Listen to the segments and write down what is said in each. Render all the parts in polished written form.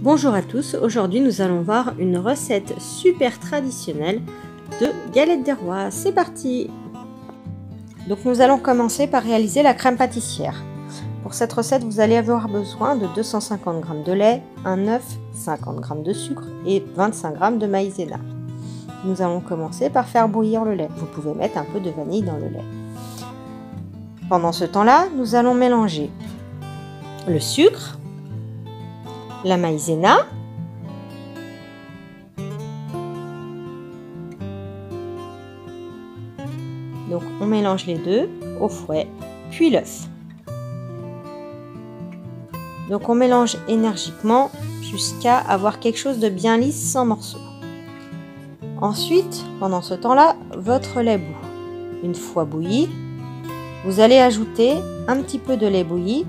Bonjour à tous, aujourd'hui nous allons voir une recette super traditionnelle de galettes des rois. C'est parti! Donc nous allons commencer par réaliser la crème pâtissière. Pour cette recette, vous allez avoir besoin de 250 g de lait, un œuf, 50 g de sucre et 25 g de maïzena. Nous allons commencer par faire bouillir le lait. Vous pouvez mettre un peu de vanille dans le lait. Pendant ce temps-là, nous allons mélanger le sucre, la maïzena, donc on mélange les deux au fouet, puis l'œuf. Donc on mélange énergiquement jusqu'à avoir quelque chose de bien lisse sans morceaux. Ensuite, pendant ce temps-là, votre lait bout. Une fois bouilli, vous allez ajouter un petit peu de lait bouilli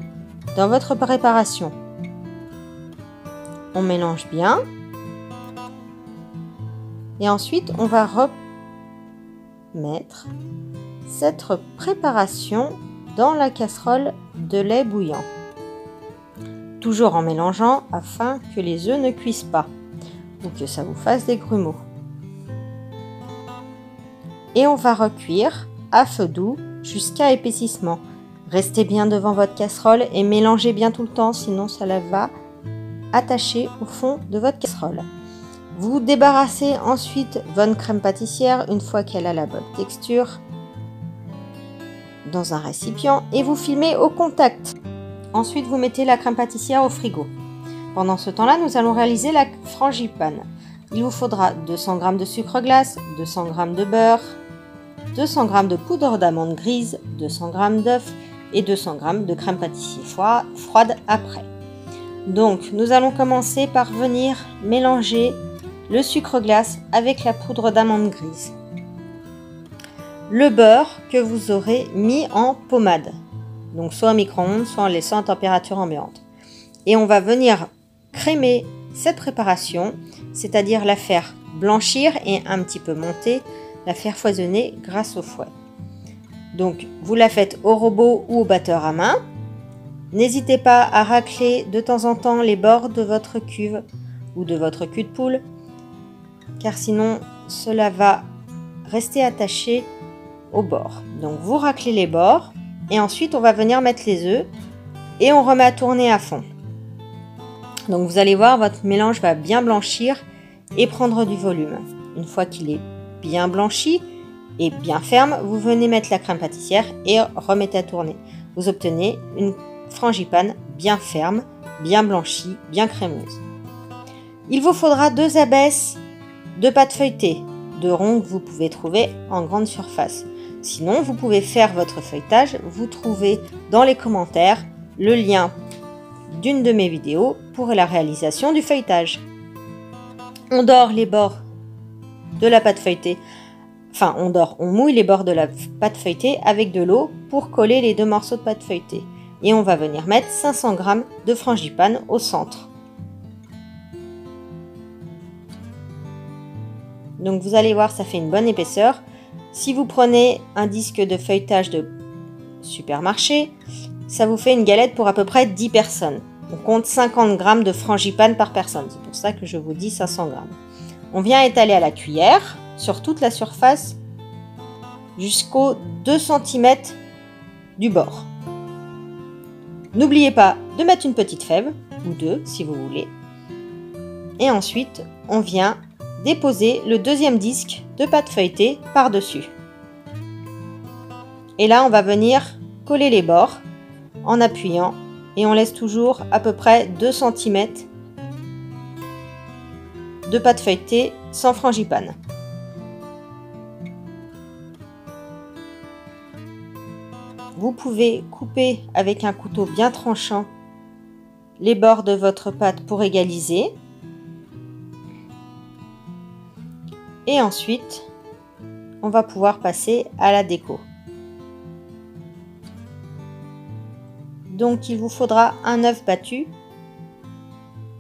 dans votre préparation. On mélange bien et ensuite on va remettre cette préparation dans la casserole de lait bouillant, toujours en mélangeant afin que les œufs ne cuisent pas ou que ça vous fasse des grumeaux. Et on va recuire à feu doux jusqu'à épaississement. Restez bien devant votre casserole et mélangez bien tout le temps, sinon ça va attaché au fond de votre casserole. Vous débarrassez ensuite votre crème pâtissière une fois qu'elle a la bonne texture dans un récipient et vous filmez au contact. Ensuite, vous mettez la crème pâtissière au frigo. Pendant ce temps-là, nous allons réaliser la frangipane. Il vous faudra 200 g de sucre glace, 200 g de beurre, 200 g de poudre d'amande grise, 200 g d'œufs et 200 g de crème pâtissière froide après. Donc, nous allons commencer par venir mélanger le sucre glace avec la poudre d'amande grise. Le beurre que vous aurez mis en pommade, donc soit au micro-ondes, soit en laissant à température ambiante. Et on va venir crémer cette préparation, c'est-à-dire la faire blanchir et un petit peu monter, la faire foisonner grâce au fouet. Donc, vous la faites au robot ou au batteur à main. N'hésitez pas à racler de temps en temps les bords de votre cuve ou de votre cul de poule, car sinon cela va rester attaché au bord. Donc vous raclez les bords et ensuite on va venir mettre les œufs et on remet à tourner à fond. Donc vous allez voir, votre mélange va bien blanchir et prendre du volume. Une fois qu'il est bien blanchi et bien ferme, vous venez mettre la crème pâtissière et remettez à tourner. Vous obtenez une frangipane bien ferme, bien blanchie, bien crémeuse. Il vous faudra 2 abaisses de pâte feuilletée, de ronds que vous pouvez trouver en grande surface. Sinon, vous pouvez faire votre feuilletage. Vous trouvez dans les commentaires le lien d'une de mes vidéos pour la réalisation du feuilletage. On dore les bords de la pâte feuilletée. Enfin, on mouille les bords de la pâte feuilletée avec de l'eau pour coller les 2 morceaux de pâte feuilletée. Et on va venir mettre 500 g de frangipane au centre. Donc vous allez voir, ça fait une bonne épaisseur. Si vous prenez un disque de feuilletage de supermarché, ça vous fait une galette pour à peu près 10 personnes. On compte 50 g de frangipane par personne. C'est pour ça que je vous dis 500 g. On vient étaler à la cuillère sur toute la surface jusqu'aux 2 cm du bord. N'oubliez pas de mettre une petite fève, ou 2 si vous voulez. Et ensuite, on vient déposer le 2e disque de pâte feuilletée par-dessus. Et là, on va venir coller les bords en appuyant et on laisse toujours à peu près 2 cm de pâte feuilletée sans frangipane. Vous pouvez couper avec un couteau bien tranchant les bords de votre pâte pour égaliser. Et ensuite, on va pouvoir passer à la déco. Donc, il vous faudra un œuf battu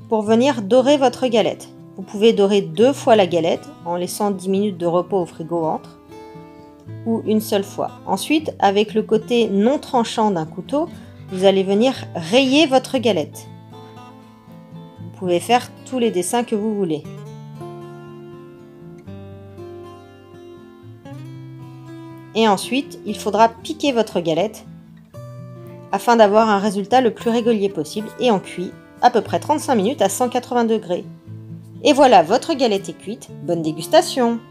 pour venir dorer votre galette. Vous pouvez dorer 2 fois la galette en laissant 10 minutes de repos au frigo entre, ou une seule fois. Ensuite, avec le côté non tranchant d'un couteau, vous allez venir rayer votre galette. Vous pouvez faire tous les dessins que vous voulez. Et ensuite, il faudra piquer votre galette afin d'avoir un résultat le plus régulier possible et on cuit à peu près 35 minutes à 180 degrés. Et voilà, votre galette est cuite. Bonne dégustation!